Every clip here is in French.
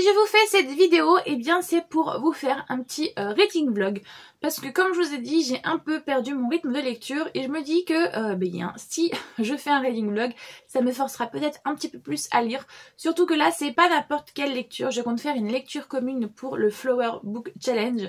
je vous fais cette vidéo, eh bien c'est pour vous faire un petit reading vlog. Parce que comme je vous ai dit, j'ai un peu perdu mon rythme de lecture et je me dis que si je fais un reading vlog, ça me forcera peut-être un petit peu plus à lire. Surtout que là, c'est pas n'importe quelle lecture. Je compte faire une lecture commune pour le Flower Book Challenge.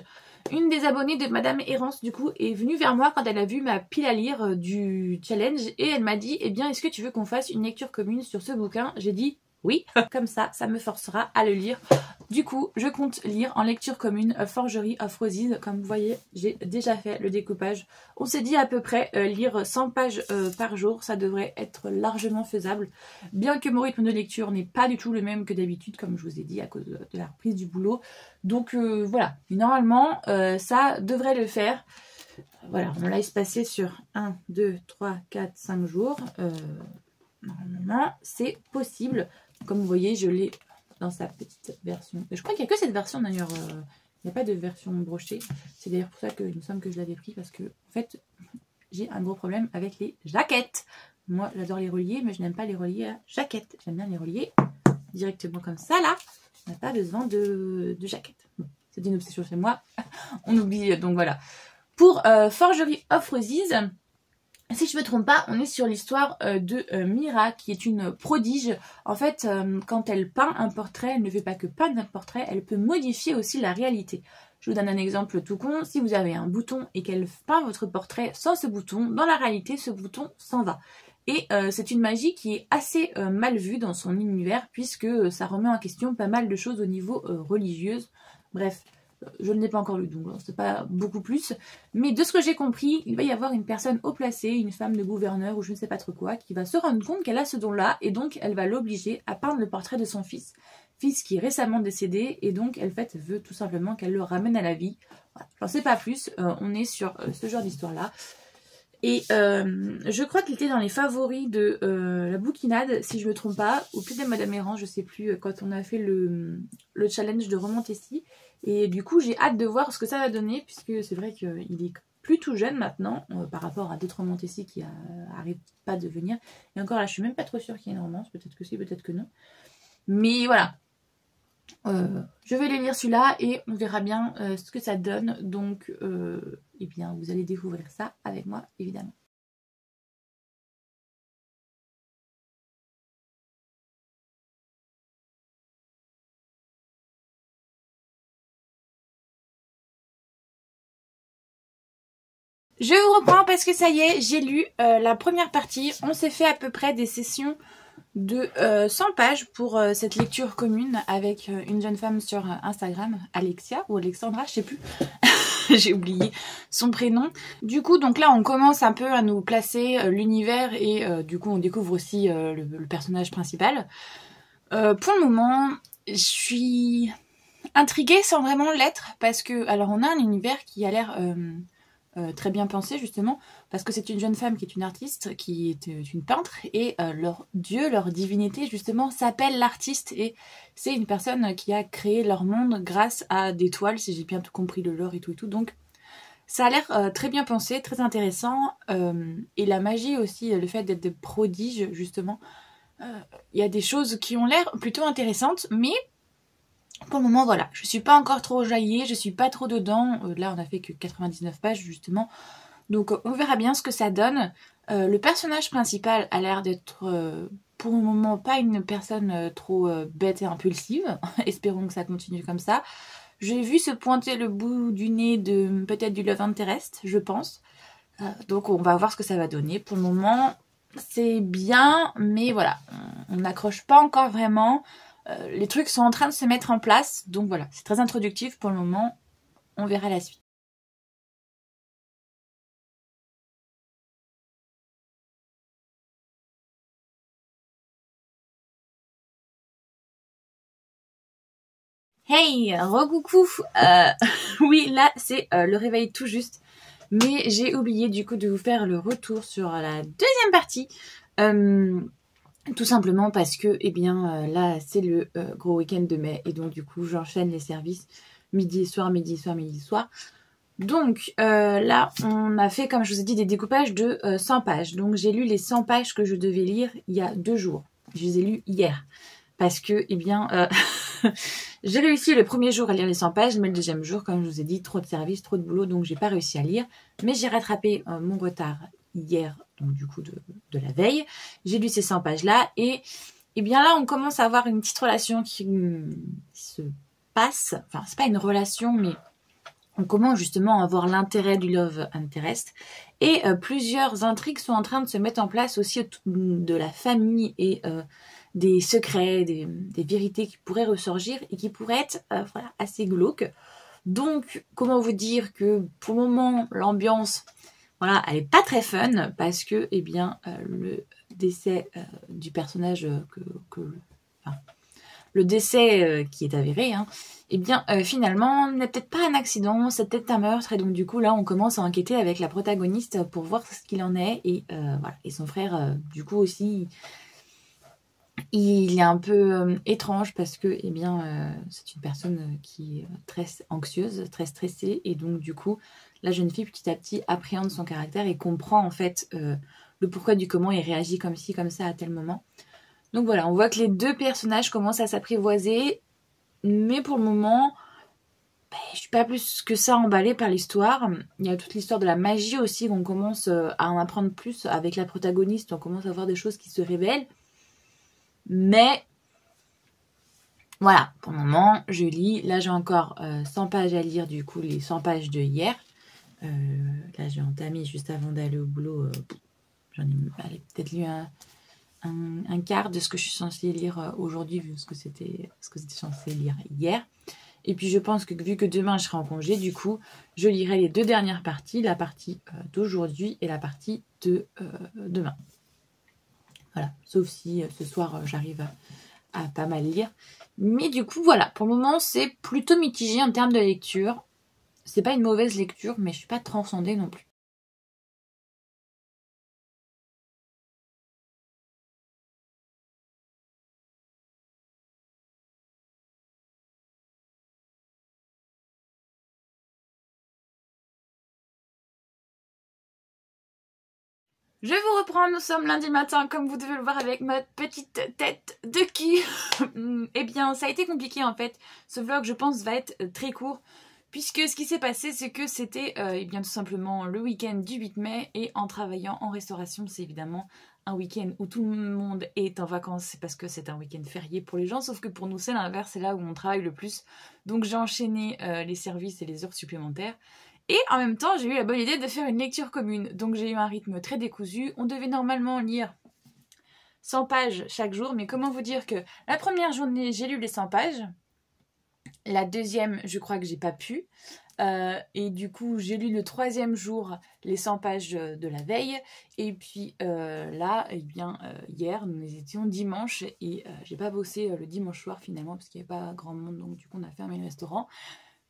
Une des abonnées de Madame Errance du coup est venue vers moi quand elle a vu ma pile à lire du challenge et elle m'a dit eh bien est-ce que tu veux qu'on fasse une lecture commune sur ce bouquin? J'ai dit oui, comme ça me forcera à le lire. Du coup, je compte lire en lecture commune Forgery of Roses. Comme vous voyez, j'ai déjà fait le découpage. On s'est dit à peu près lire 100 pages par jour. Ça devrait être largement faisable. Bien que mon rythme de lecture n'est pas du tout le même que d'habitude, comme je vous ai dit, à cause de la reprise du boulot. Donc voilà, normalement, ça devrait le faire. Voilà, on laisse passer sur 1, 2, 3, 4, 5 jours. Normalement, c'est possible. Comme vous voyez, je l'ai dans sa petite version. Je crois qu'il n'y a que cette version d'ailleurs. Il n'y a pas de version brochée. C'est d'ailleurs pour ça que il me semble que je l'avais pris. Parce que, en fait, j'ai un gros problème avec les jaquettes. Moi, j'adore les relier, mais je n'aime pas les relier à jaquette. J'aime bien les relier directement comme ça, là. On n'a pas besoin de jaquette. Bon, c'est une obsession chez moi. On oublie, donc voilà. Pour Forgery of Roses, si je ne me trompe pas, on est sur l'histoire de Mira, qui est une prodige. En fait, quand elle peint un portrait, elle ne fait pas que peindre un portrait, elle peut modifier aussi la réalité. Je vous donne un exemple tout con. Si vous avez un bouton et qu'elle peint votre portrait sans ce bouton, dans la réalité, ce bouton s'en va. Et c'est une magie qui est assez mal vue dans son univers, puisque ça remet en question pas mal de choses au niveau religieuse. Bref. Je ne l'ai pas encore lu, donc c'est pas beaucoup plus. Mais de ce que j'ai compris, il va y avoir une personne haut placée, une femme de gouverneur ou je ne sais pas trop quoi, qui va se rendre compte qu'elle a ce don-là et donc elle va l'obliger à peindre le portrait de son fils. Fils qui est récemment décédé et donc elle veut tout simplement qu'elle le ramène à la vie. Voilà. J'en sais pas plus, on est sur ce genre d'histoire-là. Et je crois qu'il était dans les favoris de la bouquinade, si je me trompe pas, ou peut-être de Madame Errance, je sais plus, quand on a fait le challenge de Remontessi. Et du coup, j'ai hâte de voir ce que ça va donner, puisque c'est vrai qu'il est plus tout jeune maintenant, par rapport à d'autres Remontessi qui n'arrivent pas de venir. Et encore là, je suis même pas trop sûre qu'il y ait une romance, peut-être que si, peut-être que non. Mais voilà. Je vais les lire celui-là et on verra bien ce que ça donne. Donc, eh bien, vous allez découvrir ça avec moi, évidemment. Je vous reprends parce que ça y est, j'ai lu la première partie. On s'est fait à peu près des sessions de 100 pages pour cette lecture commune avec une jeune femme sur Instagram, Alexia ou Alexandra, je sais plus. J'ai oublié son prénom. Du coup, donc là, on commence un peu à nous placer l'univers et du coup, on découvre aussi le personnage principal. Pour le moment, je suis intriguée sans vraiment l'être parce que, alors, on a un univers qui a l'air très bien pensé justement parce que c'est une jeune femme qui est une artiste, qui est une peintre et leur dieu, leur divinité justement s'appelle l'artiste et c'est une personne qui a créé leur monde grâce à des toiles, si j'ai bien tout compris le lore et tout, donc ça a l'air très bien pensé, très intéressant et la magie aussi, le fait d'être des prodiges justement, il y a des choses qui ont l'air plutôt intéressantes, mais pour le moment, voilà, je suis pas encore trop jaillée, je suis pas trop dedans. Là, on a fait que 99 pages, justement. Donc, on verra bien ce que ça donne. Le personnage principal a l'air d'être, pour le moment, pas une personne trop bête et impulsive. Espérons que ça continue comme ça. J'ai vu se pointer le bout du nez de peut-être du Love Interest, je pense. Donc, on va voir ce que ça va donner. Pour le moment, c'est bien, mais voilà, on n'accroche pas encore vraiment. Les trucs sont en train de se mettre en place, donc voilà, c'est très introductif pour le moment, on verra la suite. Hey, recoucou. Oui, là c'est le réveil tout juste, mais j'ai oublié du coup de vous faire le retour sur la deuxième partie. Tout simplement parce que, eh bien, là, c'est le gros week-end de mai. Et donc, du coup, j'enchaîne les services midi et soir, midi et soir, midi et soir. Donc, là, on a fait, comme je vous ai dit, des découpages de 100 pages. Donc, j'ai lu les 100 pages que je devais lire il y a 2 jours. Je les ai lus hier. Parce que, eh bien, J'ai réussi le premier jour à lire les 100 pages, mais le deuxième jour, comme je vous ai dit, trop de service, trop de boulot, donc j'ai pas réussi à lire. Mais j'ai rattrapé mon retard hier, donc du coup de la veille. J'ai lu ces 100 pages-là et bien là, on commence à avoir une petite relation qui se passe. Enfin, c'est pas une relation, mais on commence justement à avoir l'intérêt du love interest. Et plusieurs intrigues sont en train de se mettre en place aussi de la famille et des secrets, des vérités qui pourraient ressurgir et qui pourraient être voilà, assez glauques. Donc, comment vous dire que pour le moment, l'ambiance, voilà, elle est pas très fun parce que, eh bien, le décès du personnage le décès qui est avéré, hein, eh bien, finalement, n'est peut-être pas un accident, c'est peut-être un meurtre. Et donc, du coup, là, on commence à enquêter avec la protagoniste pour voir ce qu'il en est. Et voilà. Et son frère, du coup, aussi, il est un peu étrange parce que, eh bien, c'est une personne qui est très anxieuse, très stressée. Et donc, du coup, la jeune fille, petit à petit, appréhende son caractère et comprend, en fait, le pourquoi du comment il réagit comme ci, comme ça, à tel moment. Donc voilà, on voit que les deux personnages commencent à s'apprivoiser, mais pour le moment, je suis pas plus que ça emballée par l'histoire. Il y a toute l'histoire de la magie aussi, qu'on commence à en apprendre plus avec la protagoniste, on commence à voir des choses qui se révèlent. Mais voilà, pour le moment, je lis. Là, j'ai encore 100 pages à lire, du coup, les 100 pages de hier. Là, j'ai entamé juste avant d'aller au boulot. J'en ai peut-être lu un quart de ce que je suis censée lire aujourd'hui, vu ce que c'était censé lire hier. Et puis je pense que vu que demain je serai en congé, du coup, je lirai les deux dernières parties, la partie d'aujourd'hui et la partie de demain. Voilà, sauf si ce soir j'arrive à pas mal lire. Mais du coup, voilà, pour le moment, c'est plutôt mitigé en termes de lecture. C'est pas une mauvaise lecture, mais je suis pas transcendée non plus. Je vous reprends, nous sommes lundi matin, comme vous devez le voir avec ma petite tête de cul. Eh bien, ça a été compliqué en fait. Ce vlog, je pense, va être très court. Puisque ce qui s'est passé, c'est que c'était eh bien tout simplement le week-end du 8 mai. Et en travaillant en restauration, c'est évidemment un week-end où tout le monde est en vacances. C'est parce que c'est un week-end férié pour les gens. Sauf que pour nous, c'est l'inverse. C'est là où on travaille le plus. Donc j'ai enchaîné les services et les heures supplémentaires. Et en même temps, j'ai eu la bonne idée de faire une lecture commune. Donc j'ai eu un rythme très décousu. On devait normalement lire 100 pages chaque jour. Mais comment vous dire que la première journée, j'ai lu les 100 pages. La deuxième, je crois que j'ai pas pu. Et du coup, j'ai lu le troisième jour les 100 pages de la veille. Et puis là, eh bien, hier, nous étions dimanche. Et j'ai pas bossé le dimanche soir finalement, parce qu'il n'y avait pas grand monde. Donc du coup, on a fermé le restaurant.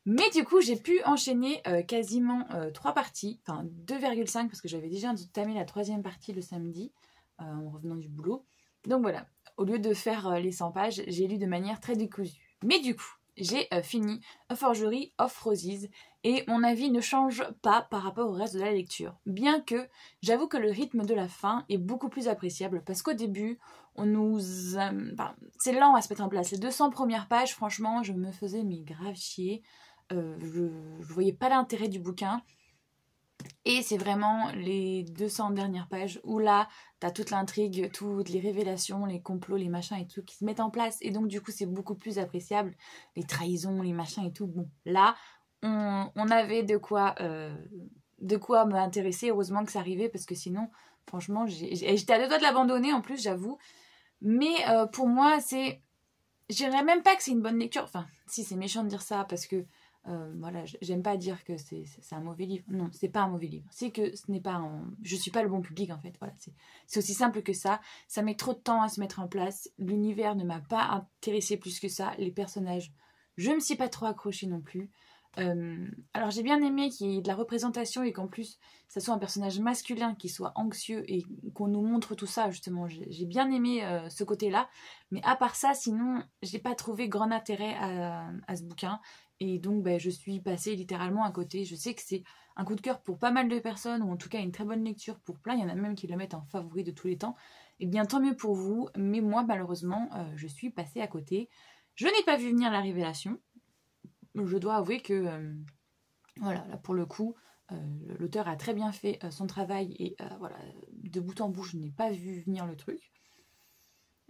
Mais du coup, j'ai pu enchaîner quasiment 3 parties, enfin 2,5 parce que j'avais déjà entamé la troisième partie le samedi en revenant du boulot. Donc voilà, au lieu de faire les 100 pages, j'ai lu de manière très décousue. Mais du coup, j'ai fini A Forgery of Roses et mon avis ne change pas par rapport au reste de la lecture. Bien que j'avoue que le rythme de la fin est beaucoup plus appréciable parce qu'au début, c'est lent à se mettre en place. Les 200 premières pages, franchement, je me faisais mais grave chier. Je voyais pas l'intérêt du bouquin. Et c'est vraiment les 200 dernières pages où là, t'as toute l'intrigue, toutes les révélations, les complots, les machins et tout qui se mettent en place. Et donc, du coup, c'est beaucoup plus appréciable. Les trahisons, les machins et tout. Bon, là, on avait de quoi m'intéresser. Heureusement que ça arrivait parce que sinon, franchement, j'étais à deux doigts de l'abandonner en plus, j'avoue. Mais pour moi, je dirais même pas que c'est une bonne lecture. Enfin, si, c'est méchant de dire ça parce que voilà, j'aime pas dire que c'est un mauvais livre. Non, c'est pas un mauvais livre. C'est que ce n'est pas je suis pas le bon public en fait. Voilà, c'est aussi simple que ça. Ça met trop de temps à se mettre en place. L'univers ne m'a pas intéressé plus que ça. Les personnages, je me suis pas trop accrochée non plus. Alors j'ai bien aimé qu'il y ait de la représentation et qu'en plus ça soit un personnage masculin qui soit anxieux et qu'on nous montre tout ça justement. J'ai bien aimé ce côté-là, mais à part ça, sinon j'ai pas trouvé grand intérêt à ce bouquin et donc je suis passée littéralement à côté. Je sais que c'est un coup de cœur pour pas mal de personnes ou en tout cas une très bonne lecture pour plein. Il y en a même qui le mettent en favori de tous les temps. Et bien tant mieux pour vous, mais moi malheureusement je suis passée à côté. Je n'ai pas vu venir la révélation. Je dois avouer que, voilà, là pour le coup, l'auteur a très bien fait son travail et voilà, de bout en bout, je n'ai pas vu venir le truc.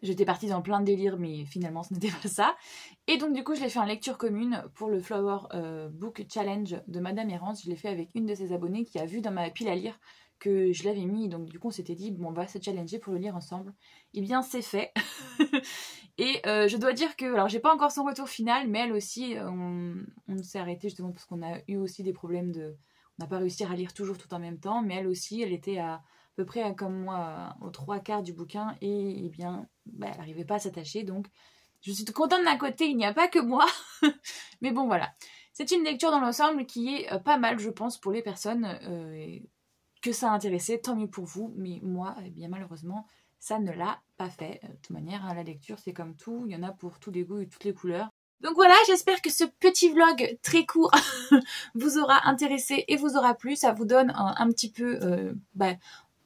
J'étais partie dans plein de délires, mais finalement ce n'était pas ça. Et donc du coup, je l'ai fait en lecture commune pour le Flower Book Challenge de Madame Errance. Je l'ai fait avec une de ses abonnées qui a vu dans ma pile à lire que je l'avais mis. Donc du coup, on s'était dit, bon, on va se challenger pour le lire ensemble. Et bien, c'est fait. Et je dois dire que, alors j'ai pas encore son retour final, mais elle aussi, on s'est arrêté justement parce qu'on a eu aussi des problèmes de... On n'a pas réussi à lire toujours tout en même temps, mais elle aussi, elle était à peu près comme moi aux 3/4 du bouquin et eh bien, bah, elle n'arrivait pas à s'attacher. Donc je suis contente d'un côté, il n'y a pas que moi. Mais bon voilà, c'est une lecture dans l'ensemble qui est pas mal je pense pour les personnes que ça a intéressé, tant mieux pour vous. Mais moi, eh bien malheureusement, ça ne l'a pas fait. De toute manière, hein, la lecture c'est comme tout, il y en a pour tous les goûts et toutes les couleurs. Donc voilà, j'espère que ce petit vlog très court vous aura intéressé et vous aura plu. Ça vous donne un petit peu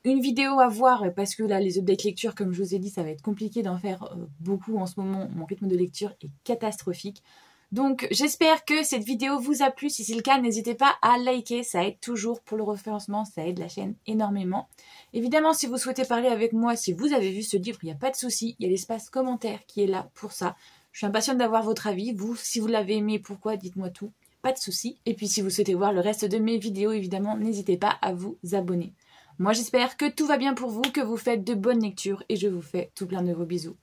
une vidéo à voir parce que là, les updates lecture, comme je vous ai dit, ça va être compliqué d'en faire beaucoup en ce moment. Mon rythme de lecture est catastrophique. Donc j'espère que cette vidéo vous a plu. Si c'est le cas, n'hésitez pas à liker. Ça aide toujours pour le référencement. Ça aide la chaîne énormément. Évidemment, si vous souhaitez parler avec moi, si vous avez vu ce livre, il n'y a pas de souci. Il y a l'espace commentaire qui est là pour ça. Je suis impatiente d'avoir votre avis. Vous, si vous l'avez aimé, pourquoi, dites-moi tout. Pas de souci. Et puis si vous souhaitez voir le reste de mes vidéos, évidemment, n'hésitez pas à vous abonner. Moi, j'espère que tout va bien pour vous, que vous faites de bonnes lectures et je vous fais tout plein de gros bisous.